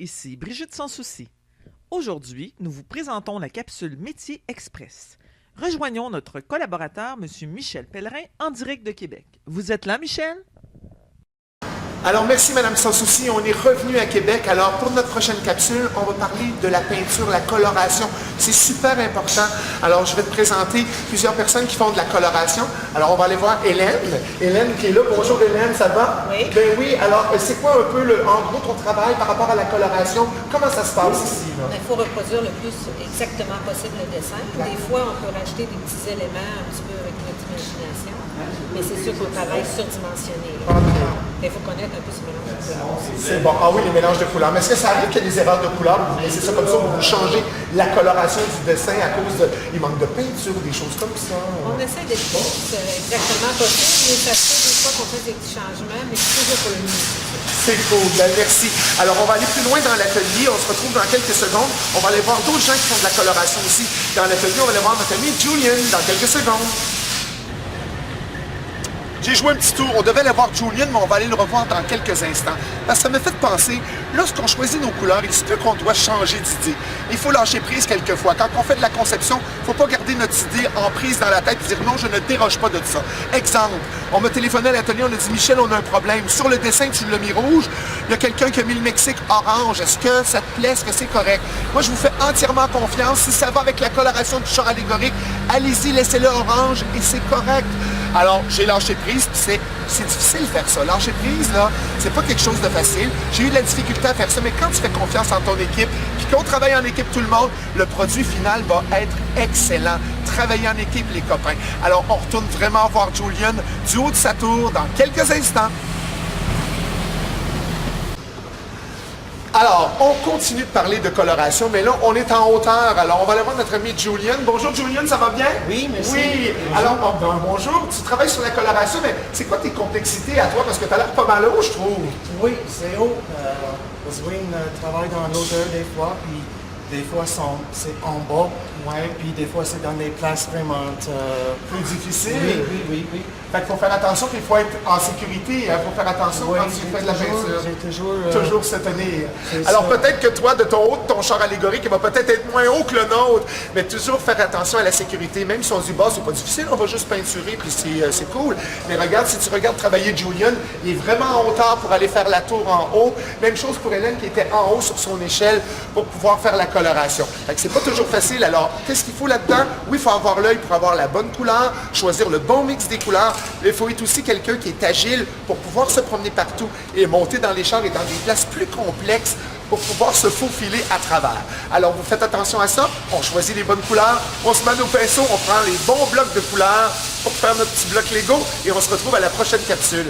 ici Brigitte Sans Souci. Aujourd'hui, nous vous présentons la capsule Métier Express. Rejoignons notre collaborateur, M. Michel Pellerin, en direct de Québec. Vous êtes là, Michel? Alors, merci, Madame Sans Souci. On est revenu à Québec. Alors, pour notre prochaine capsule, on va parler de la peinture, la coloration. C'est super important. Alors, je vais te présenter plusieurs personnes qui font de la coloration. Alors, on va aller voir Hélène. Hélène qui est là. Bonjour, Hélène, ça va? Oui. Ben oui. Alors, c'est quoi un peu, en gros, ton travail par rapport à la coloration? Comment ça se passe ici, là? Il faut reproduire le plus exactement possible le dessin. Des fois, on peut rajouter des petits éléments un petit peu avec notre imagination, mais c'est sûr qu'on travaille surdimensionné. Il faut connaître un peu ce mélange de couleurs. C'est bon. Ah oui, les mélanges de couleurs. Mais est-ce que ça arrive qu'il y a des erreurs de couleurs? Vous laissez ça comme ça, vous changez la coloration du dessin à cause il manque de peinture, des choses comme ça? On essaie d'être exactement possible, mais ça se fait des fois qu'on fait des petits changements, mais c'est toujours pour le mieux. C'est cool, ben merci. Alors, on va aller plus loin dans l'atelier. On se retrouve dans quelques secondes. On va aller voir d'autres gens qui font de la coloration aussi. Dans l'atelier, on va aller voir notre ami Julian dans quelques secondes. J'ai joué un petit tour. On devait aller voir Julian, mais on va aller le revoir dans quelques instants. Parce que ça me fait penser, lorsqu'on choisit nos couleurs, il se peut qu'on doit changer d'idée. Il faut lâcher prise quelquefois. Quand on fait de la conception, il ne faut pas garder notre idée en prise dans la tête et dire non, je ne déroge pas de ça. Exemple, on m'a téléphoné à l'atelier, on a dit Michel, on a un problème. Sur le dessin, tu l'as mis rouge. Il y a quelqu'un qui a mis le Mexique orange. Est-ce que ça te plaît? Est-ce que c'est correct? Moi, je vous fais entièrement confiance. Si ça va avec la coloration du char allégorique, allez-y, laissez-le orange et c'est correct. Alors, j'ai lâché prise, puis c'est difficile de faire ça. Lâcher prise, là, c'est pas quelque chose de facile. J'ai eu de la difficulté à faire ça, mais quand tu fais confiance en ton équipe, puis qu'on travaille en équipe tout le monde, le produit final va être excellent. Travailler en équipe, les copains. Alors, on retourne vraiment voir Julian du haut de sa tour dans quelques instants. Alors, on continue de parler de coloration, mais là, on est en hauteur. Alors, on va aller voir notre ami Julian. Bonjour, Julian, ça va bien? Oui, merci. Oui. Bonjour. Alors, bonjour. Tu travailles sur la coloration, mais c'est quoi tes complexités à toi? Parce que tu as l'air pas mal haut, je trouve. Oui, c'est haut. Oswin travaille dans l'odeur des fois, puis des fois c'est en bas, ouais, puis des fois c'est dans des places vraiment Plus difficile. Oui. Fait qu'il faut faire attention, puis il faut être en sécurité. Il faut faire attention Oui, quand tu fais de la peinture. j'ai Toujours se tenir. c'est Alors ça. peut-être que toi, de ton haut, de ton char allégorique, il va peut-être être moins haut que le nôtre, mais toujours faire attention à la sécurité. Même si on se dit, bah, c'est pas difficile, on va juste peinturer, puis c'est cool. Mais regarde, si tu regardes travailler Julian, il est vraiment en hauteur pour aller faire la tour en haut. Même chose pour Hélène qui était en haut sur son échelle pour pouvoir faire la coloration. Fait que c'est pas toujours facile. Alors, qu'est-ce qu'il faut là-dedans? Oui, il faut avoir l'œil pour avoir la bonne couleur, choisir le bon mix des couleurs. Il faut être aussi quelqu'un qui est agile pour pouvoir se promener partout et monter dans les chars et dans des places plus complexes pour pouvoir se faufiler à travers. Alors, vous faites attention à ça. On choisit les bonnes couleurs. On se met nos pinceaux. On prend les bons blocs de couleurs pour faire notre petit bloc Lego et on se retrouve à la prochaine capsule.